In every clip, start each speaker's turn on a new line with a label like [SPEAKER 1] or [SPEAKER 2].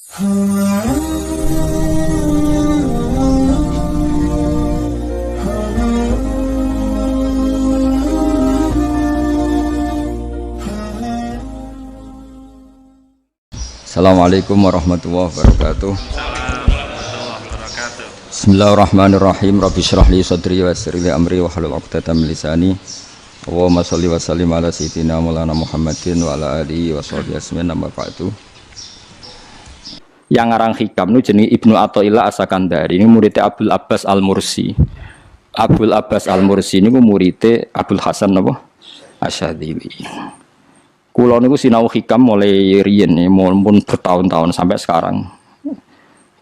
[SPEAKER 1] Assalamualaikum warahmatullahi wabarakatuh. Bismillahirrahmanirrahim. Rabbi shrah li sadri wa yassir li amri wahlul 'uqdatam min lisani. Allahumma shalli wa sallim ala sayyidina Maulana Muhammadin wa ala alihi wa sahbihi ajmain. Amma ba'du. Yang ngarang hikam nu jenenge Ibnu Athaillah As-Sakandari, ini muridnya Abdul Abbas Al-Mursi. Abdul Abbas Al-Mursi niku muridnya Abdul Hasan napa? Asyadzili. Kulo niku sinau hikam mulai riyen nih, mun bertahun-tahun sampai sekarang.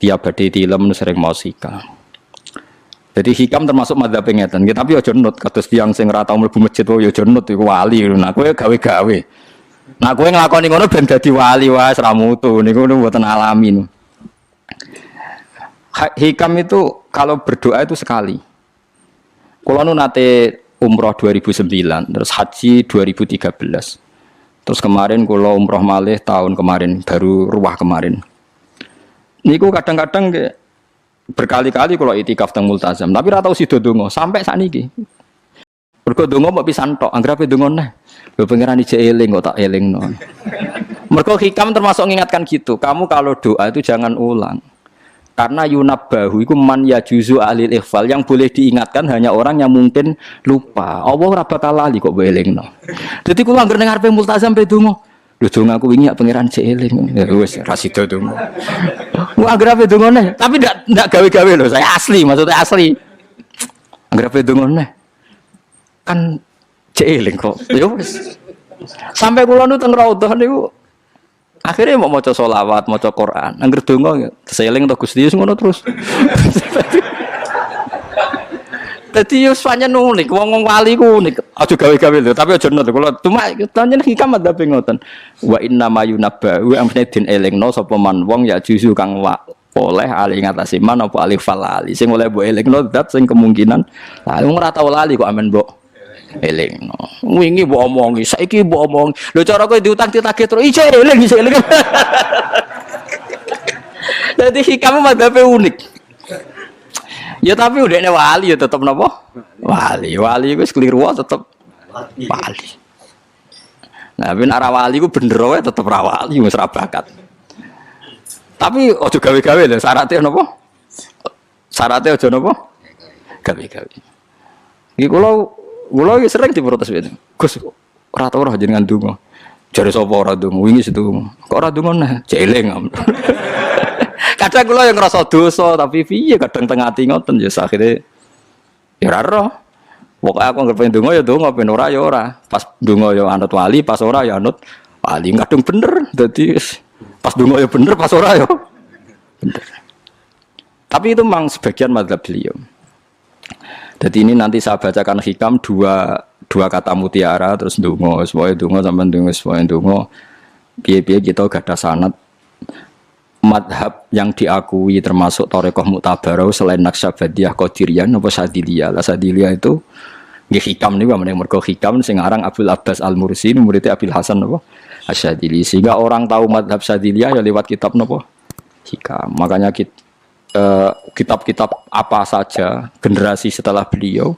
[SPEAKER 1] Tiap badhe tilem sering mau hikam. Jadi hikam termasuk madzhab ngeten. Tapi aja nut kados tiyang sing ora tau mlebu masjid wae aja nut iku wali. Nah kowe gawe-gawe. Nah kowe nglakoni ngono ben dadi wali wae ora mutu niku mboten alami. Hikam itu kalau berdoa itu sekali. Kulo nu nate umroh 2009, terus haji 2013. Terus kemarin kalau umroh malih tahun kemarin, baru ruwah kemarin. Niku kadang-kadang berkali-kali kalau itikaf teng multazam, tapi ora tau sida donga sampai sakniki. Mergo donga mbok pisan tok, anggere donga neh. Lho pangeran ije eling kok tak elingno. Mergo hikam termasuk mengingatkan gitu, kamu kalau doa itu jangan ulang. Karena yunabbahu iku man yajuzu alil ikhfal, yang boleh diingatkan hanya orang yang mungkin lupa. Allah ora bakal lali kok mbok elingno. Dadi kula anggere ning ngarepe multazam pe donga. Lho donga aku wingi pangeran cek eling. Ya wis ra sida donga. Wah anggere ape donga neh, tapi ndak gawe-gawe lho, saya asli, maksudnya asli. Anggere ape donga neh. Kan cek eling kok. Ya wis. Sampai kula nu teng raudhah niku akhirnya mau maca sholawat, maca Quran. Angger donga seling to Gusti ngono terus. Dadi yo pancen unik, wong wali ku unik. Aja gawe-gawe lho, tapi aja nut kula. Cuma pancen hikam ada ngoten. Wa inna mayunabba wa amne din elingno sapa man wong ya juzu kang oleh ali ngatasi man apa alif falali. Sing oleh mbok elingno zat sing kemungkinan wong ora tau lali kok amen mbok elingno. Wingi mbok omongi, saiki mbok omongi. Lho cara kowe diutang ditagih terus iso eling. Dadi hikam madhabe unik. Ya tapi udahnya wali ya tetap napa? Wali wis keliru tetap wali. Nah, ben arah wali ku bener wae tetep ra wali wis ra bakat. Tapi aja gawe-gawe lho, syaratnya napa? Syaratnya aja napa? Gawe-gawe. Iki kula iki sering diprotes wene. Gus, ora tau ora jenengan donga. Jare sapa ora donga? Wingi sedonga. Kok ora donga nah? Jeling. Kadang kula yang ngerasa dosa tapi piye kadang teng ati ngoten ya akhire ya ora roh. Pokoke aku anggere pengen donga ya donga, ben ora ya ora. Pas donga ya anut wali, pas ora ya anut wali. Kadung bener. Dadi pas donga ya bener, pas ora ya bener. Tapi itu memang sebagian madzhab beliau. Jadi ini nanti saya bacakan hikam dua kata mutiara terus donga, supaya donga sampean donga, supaya donga. Piye-piye kita gadah sanad madhab yang diakui termasuk Thariqah Mu'tabarah selain Naqsyabandiyah, Qadiriyah, napa Sadiliyah. Lah Sadiliyah itu nggih hikam niku mergo hikam sing aran Abdul Abbas Al-Mursi murid Abil Hasan napa Asyadzili. Sehingga orang tahu madhab Sadiliyah ya lewat kitab napa hikam. Makanya kitab-kitab apa saja generasi setelah beliau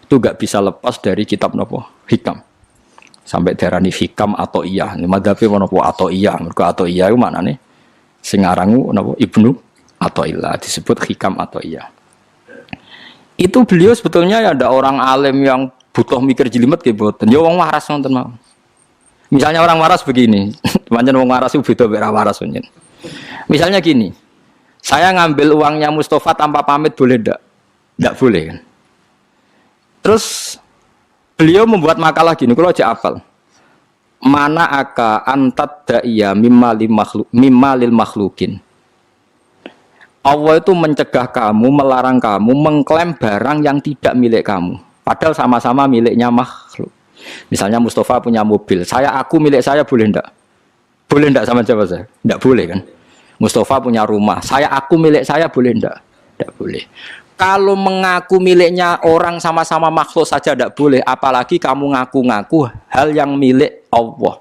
[SPEAKER 1] itu enggak bisa lepas dari kitab napa hikam. Sampai darani hikam atau iya. Madhabe napa atau iya. Mergo atau iya iku maknane sing arangu napa Ibnu Athaillah disebut hikam atau iya. Itu beliau sebetulnya ya ada orang alim yang butuh mikir jelimet nggih mboten. Ya wong waras wonten mawon. Misalnya orang waras begini, pancen wong waras itu beda mek waras pancen. Misalnya gini, saya ngambil uangnya Mustafa tanpa pamit boleh ndak? Ndak boleh kan. Terus beliau membuat makalah gini, kalau aja hafal. Mana aka antat da'iyya mimma lil makhlukin. Allah itu mencegah kamu, melarang kamu mengklaim barang yang tidak milik kamu. Padahal sama-sama miliknya makhluk. Misalnya Mustafa punya mobil, aku milik saya boleh ndak? Boleh ndak sama siapa saya? Ndak boleh kan? Mustafa punya rumah, aku milik saya boleh ndak? Ndak boleh. Kalau mengaku miliknya orang sama-sama makhluk saja tidak boleh, apalagi kamu ngaku-ngaku hal yang milik Allah.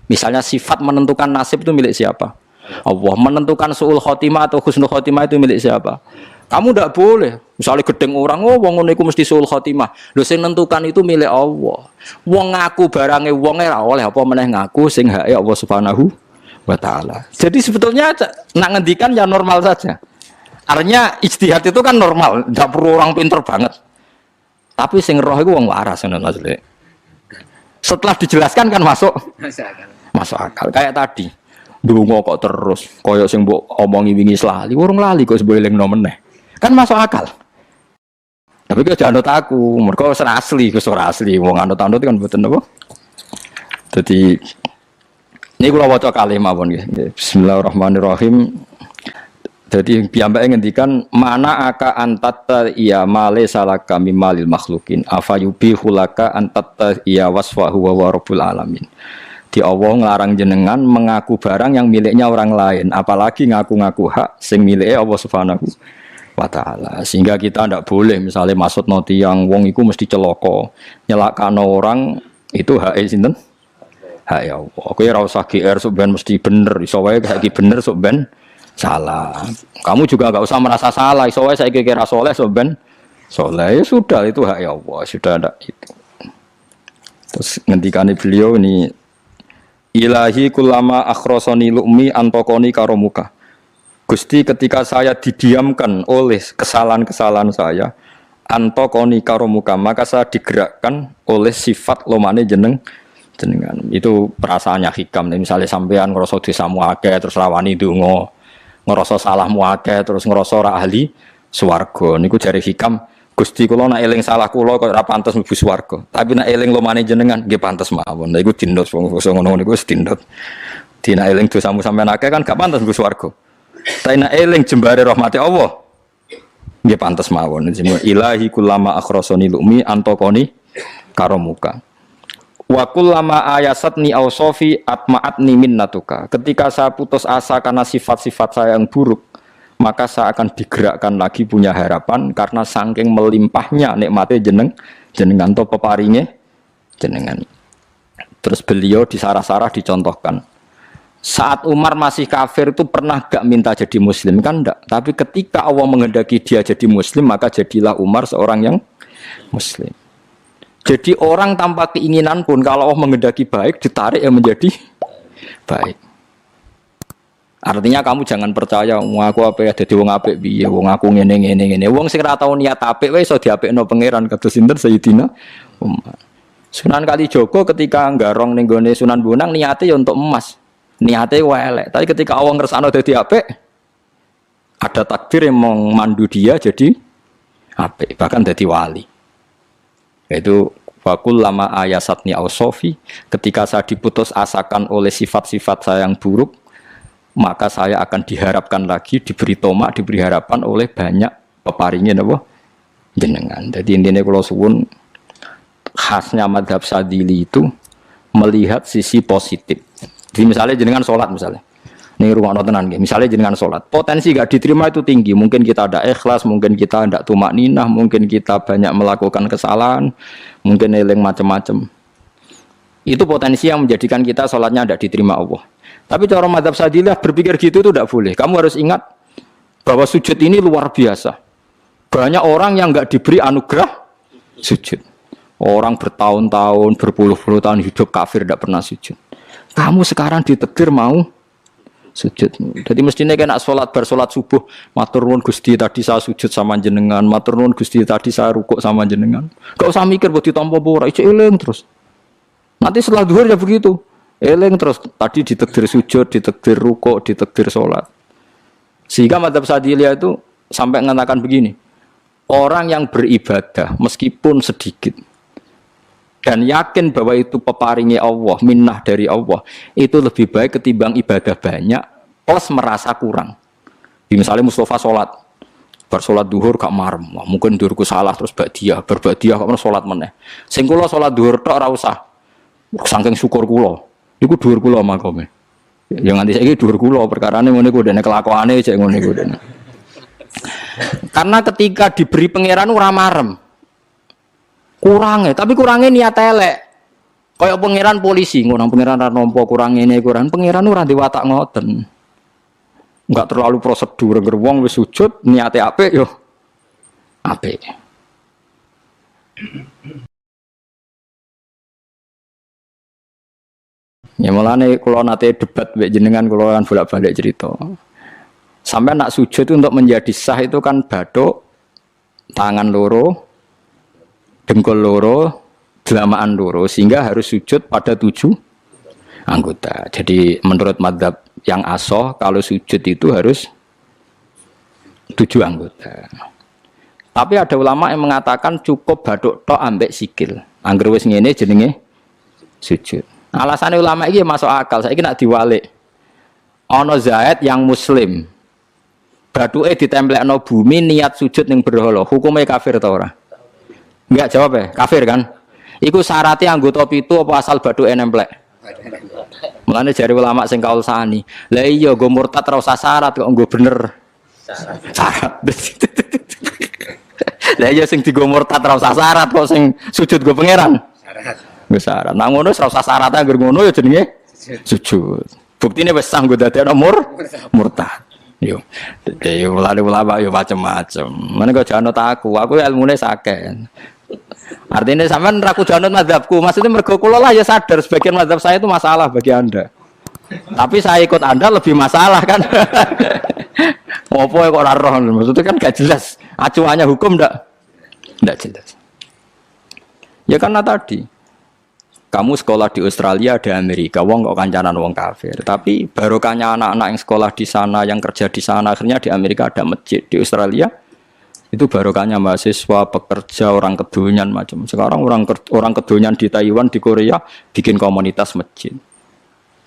[SPEAKER 1] Misalnya sifat menentukan nasib itu milik siapa? Allah. Menentukan suul khotimah atau husnul khotimah itu milik siapa? Kamu tidak boleh. Misalnya gedeng orang, oh wong ngono iku mesti suul khotimah. Lho sing nentukan itu milik Allah. Wong ngaku barange wong ora oleh apa meneh ngaku sing hake Allah Subhanahu wa taala. Jadi sebetulnya nak ngendikan ya normal saja. Artinya ijtihad itu kan normal, tidak perlu orang pinter banget. Tapi sing roh iku wong waras ngono maksudnya. Setelah dijelaskan kan masuk akal. Kayak tadi. Ndonga kok terus kaya sing mbok omongi wingi lali, urung lali kok sebeleng meneh. Kan masuk akal. Tapi kok jangan anut aku, mergo wis asli, ora asli. Wong anut-anut kan mboten apa. Dadi ini kula waca kalih mawon nggih. Bismillahirrahmanirrahim. Jadi piyambake ngendikan mana aka antatta iya male salaka mimalil makhlukin afayubi hulaka antatta iya wasfahu wa rabbul alamin. Di Allah ngelarang jenengan mengaku barang yang miliknya orang lain, apalagi ngaku-ngaku hak sing miliknya Allah Subhanahu wa taala. Sehingga kita ndak boleh misalnya maksud noti yang wong iku mesti celoko, nyelakano orang itu hak sinten? Hak ya Allah. Kowe ora usah GR sok ben mesti bener, iso wae saiki bener sok ben salah. Kamu juga enggak usah merasa salah, iso wae saiki kira saleh sok ben saleh. Ya sudah itu hak ya Allah, sudah ada itu. Terus ngendikane beliau ini Ilahi kulama akhrosoni lu'mi antokoni karomuka. Gusti ketika saya didiamkan oleh kesalahan-kesalahan saya, antokoni karomuka, maka saya digerakkan oleh sifat lomane jenengan. Itu perasaannya hikam. Misalnya sampean ngerasa dosamu akeh terus rawani donga, ngerasa salahmu akeh terus ngerasa ora ahli swarga. Niku jare hikam. Gusti kula nek eling salah kula kok ora pantes mlebu swarga. Tapi nek eling lomane jenengan nggih pantes mawon. Lha iku dindot wong ngono niku wis dindot. Dina eling dosamu sampean akeh kan gak pantes mlebu swarga. Tapi nek eling jembare rahmate Allah nggih pantes mawon. Ilahi kullama akhrasani lumi antokoni karomuka. Wa kullama ayasatni ausofi atma'atni minnatuka. Ketika saya putus asa karena sifat-sifat saya yang buruk, maka saya akan digerakkan lagi punya harapan karena saking melimpahnya nikmatnya jenengan to peparinge jenengan. Terus beliau di sarah-sarah dicontohkan. Saat Umar masih kafir itu pernah gak minta jadi muslim kan enggak, tapi ketika Allah menghendaki dia jadi muslim maka jadilah Umar seorang yang muslim. Jadi orang tanpa keinginan pun kalau Allah menghendaki baik ditarik yang menjadi baik. Artinya kamu jangan percaya aku apa ya dadi wong apik piye, wong aku ngene. Wong sing ora tau niat apik wae iso diapikno pangeran kados sinten Sayyidina Umar. Sunan Kalijaga ketika nggarong ning gone Sunan Bonang niate ya untuk emas. Niate wae elek, tapi ketika Allah ngersakno dadi apik ada takdir yang memandu dia jadi apik, bahkan dadi wali. Yaitu Fakul lama ayasatni ausofi, ketika saya diputus asakan oleh sifat-sifat saya yang buruk, maka saya akan diharapkan lagi, diberi tomak, diberi harapan oleh banyak peparingin apa jenengan. Jadi intinya kalau suwun khasnya madhab Sadili itu melihat sisi positif. Jadi misalnya jenengan sholat misalnya, ini rumah tenan gitu. Misalnya jenengan sholat, potensi gak diterima itu tinggi. Mungkin kita ada ikhlas, mungkin kita ada tumak ninah, mungkin kita banyak melakukan kesalahan, mungkin eling macam-macam. Itu potensi yang menjadikan kita sholatnya tidak diterima Allah. Tapi cara madhab Sadilah berpikir gitu itu tidak boleh. Kamu harus ingat bahwa sujud ini luar biasa. Banyak orang yang nggak diberi anugerah sujud. Orang bertahun-tahun, berpuluh-puluh tahun hidup kafir tidak pernah sujud. Kamu sekarang ditakdir mau sujud. Jadi mestinya kena sholat bersolat subuh. Matur nuwun Gusti tadi saya sujud sama jenengan. Matur nuwun Gusti tadi saya rukuk sama jenengan. Gak usah mikir buat ditampa pura. Ijo eling terus. Nanti setelah zuhur ya begitu. Eling terus, tadi ditakdir sujud, ditakdir rukuk, ditakdir sholat. Sehingga madhab Sadiliyah itu sampai mengatakan begini, orang yang beribadah meskipun sedikit dan yakin bahwa itu peparingnya Allah, minnah dari Allah, itu lebih baik ketimbang ibadah banyak plus merasa kurang. Misalnya Mustafa sholat, bersolat duhur gak marem, mungkin duhurku salah terus berbadiah kok sholat meneh. Sing kula sholat duhur tok ora usah, saking syukur kula. Iku dhuwur kula makome. Ya nganti saiki dhuwur kula perkarane ngene iku dene kelakuane cek ngene iku dene. Karena ketika diberi pangeran ora marem. Kurange, tapi kurange niat elek. Kaya pangeran polisi, ngono pangeran ra nampa kurang ngene kurang. Pangeran ora diwatak ngoten. Enggak terlalu prosedur, wong wis sujud niate apik yo apik. Ya mulane kula nate debat mbek jenengan kula kan bolak-balik cerita. Sampai nak sujud itu untuk menjadi sah itu kan bathuk, tangan loro, dengkul loro, delamaan loro sehingga harus sujud pada 7 anggota. Jadi menurut madzhab yang asoh kalau sujud itu harus 7 anggota. Tapi ada ulama yang mengatakan cukup bathuk tok ambek sikil. Angger wis ngene jenenge sujud. Alasannya ulama ini masuk akal. Saiki nak diwalik. Ana Zaid yang muslim. Bathuke ditemplekno bumi niat sujud ning berhala. Hukumnya kafir ta ora? Enggak jawab ya, kafir kan? Iku syaratnya anggota 7 apa asal bathuke nemplek? Mulane jari ulama sing kaul sani. Lah iya nggo murtad ora usah syarat kok nggo bener. Syarat. Lah iya sing digo murtad ora usah syarat kok sing sujud nggo pangeran. Syarat. Wis syarat. Nang ngono ora usah syarat anggere ngono ya jenenge sujud. Buktine wis sah nggo dadekno murtad. Yo. Yo ulama yo macam-macam. Mene kok janut aku ilmune sakit. Artinya sampean ra kudu anut mazhabku. Maksudnya mergo kula lah ya sadar sebagian mazhab saya itu masalah bagi Anda. Tapi saya ikut Anda lebih masalah kan. Opo kok ora roh? Maksudnya kan gak jelas. Acuannya hukum ndak jelas. Ya karena tadi kamu sekolah di Australia, di Amerika, wong kok kancanan wong kafir. Tapi barokahnya anak-anak yang sekolah di sana, yang kerja di sana, akhirnya di Amerika ada masjid. Di Australia itu barokahnya mahasiswa, pekerja, orang kedonyan macam. Sekarang orang kedonyan di Taiwan, di Korea bikin komunitas masjid.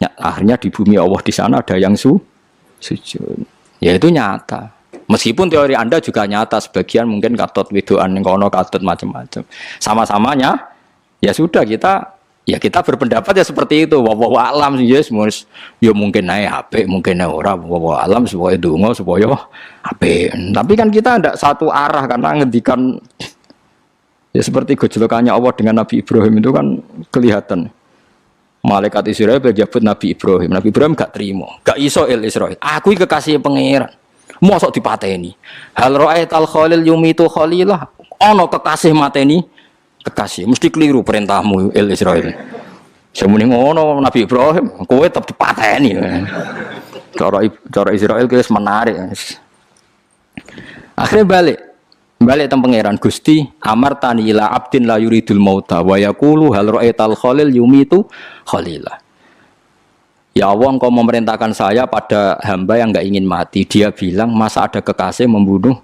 [SPEAKER 1] Ya, akhirnya di bumi Allah di sana ada yang sujud. Ya itu nyata. Meskipun teori Anda juga nyata, sebagian mungkin katut widoan yang kono katut macam-macam. Sama-samanya ya sudah kita berpendapat ya seperti itu. Wallahu alam yes, ya mungkin naik HP, mungkin naik ora. Wallahu alam supaya donga supaya HP. Tapi kan kita tidak satu arah karena ngendikan ya seperti gejolokannya Allah dengan Nabi Ibrahim itu kan kelihatan. Malaikat Israel berjabut Nabi Ibrahim. Nabi Ibrahim gak terima, gak iso Israel. Aku kekasih pangeran. Mosok dipateni. Hal ra'aital khalil yumitu khalilah. Ana kekasih mateni kekasih. Mesti keliru perintahmu Israel. Semune ngono Nabi Ibrahim, kowe tetep dipateni. Cara Israel wis menarik. Akhirnya balik teng pangeran Gusti amartani ila abdin la yuridul mauta wa yaqulu hal ra'aital khalil yumitu khalilah. Ya Allah, Engkau memerintahkan saya pada hamba yang enggak ingin mati. Dia bilang, masa ada kekasih membunuh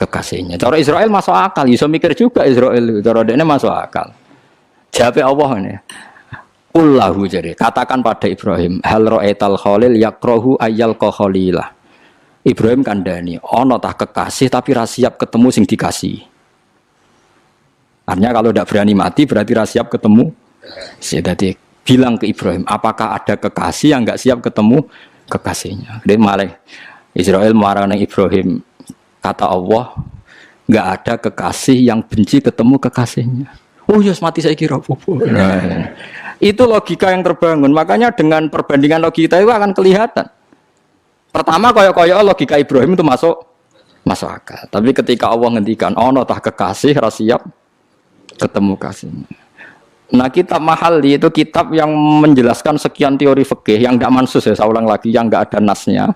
[SPEAKER 1] kekasihnya. Cara Israel masuk akal. Bisa mikir juga Israel. Cara dia masuk akal. Jawab Allah ini. Ullahu jadi. Katakan pada Ibrahim. Hal ra'aital khalil yakrohu ayyal khalilah. Ibrahim kandani. Ono tah kekasih tapi rasiap ketemu sing dikasih. Artinya kalau tidak berani mati berarti rasiap ketemu. Jadi bilang ke Ibrahim, apakah ada kekasih yang enggak siap ketemu kekasihnya? Dia malah Israel marah dengan Ibrahim, kata Allah, enggak ada kekasih yang benci ketemu kekasihnya. Oh yes, mati saya kira. Nah, itu logika yang terbangun. Makanya dengan perbandingan logika itu akan kelihatan. Pertama koyok-koyok logika Ibrahim itu masuk akal. Tapi ketika Allah ngendikan, ono tah kekasih rasiap ketemu kasihnya. Nah kitab Mahalli itu kitab yang menjelaskan sekian teori fikih yang tidak mansus ya, saya ulang lagi, yang nggak ada nasnya.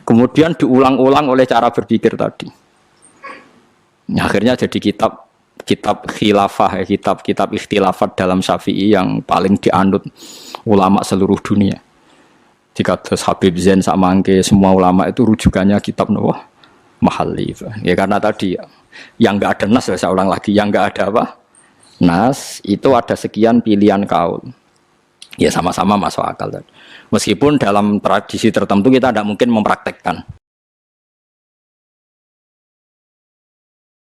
[SPEAKER 1] Kemudian diulang-ulang oleh cara berpikir tadi. Nah, akhirnya jadi kitab khilafah, kitab ikhtilafat dalam Syafi'i yang paling dianut ulama seluruh dunia. Jika Habib Zain Samangke, semua ulama itu rujukannya kitab Mahalli. Ya karena tadi yang nggak ada nas ya, saya ulang lagi, yang nggak ada apa? Nas itu ada sekian pilihan kaul. Ya sama-sama masuk akal. Meskipun dalam tradisi tertentu kita tidak mungkin mempraktekkan.